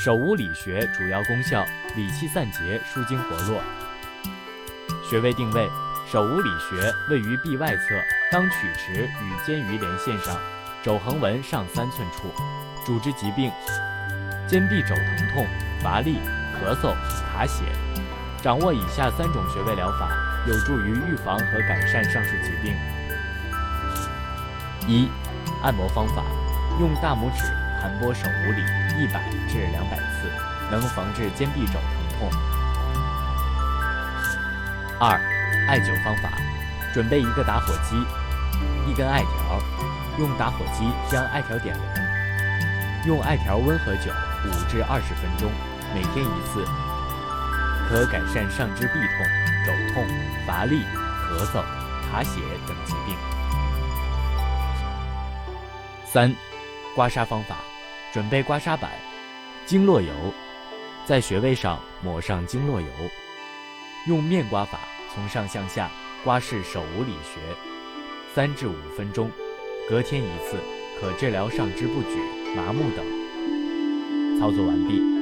手无理学主要功效：理气散结，舒筋活络。穴位定位：手无理穴位于臂外侧，当曲池与肩盂连线上，肘横纹上3寸处。主治疾病：肩臂肘疼痛、乏力、咳嗽、卡血。掌握以下3种穴位疗法，有助于预防和改善上述疾病。1. 按摩方法：用大拇指弹拨手无里100至200次，能防治肩臂肘疼痛。2. 艾灸方法：准备一个打火机，1根艾条，用打火机将艾条点燃，用艾条温和灸5至20分钟，每天1次，可改善上肢臂痛、肘痛、乏力、咳嗽、卡血等疾病。3. 刮痧方法：准备刮痧板、经络油，在穴位上抹上经络油，用面刮法从上向下刮拭手无里穴3至5分钟，隔天1次，可治疗上肢不举、麻木等。操作完毕。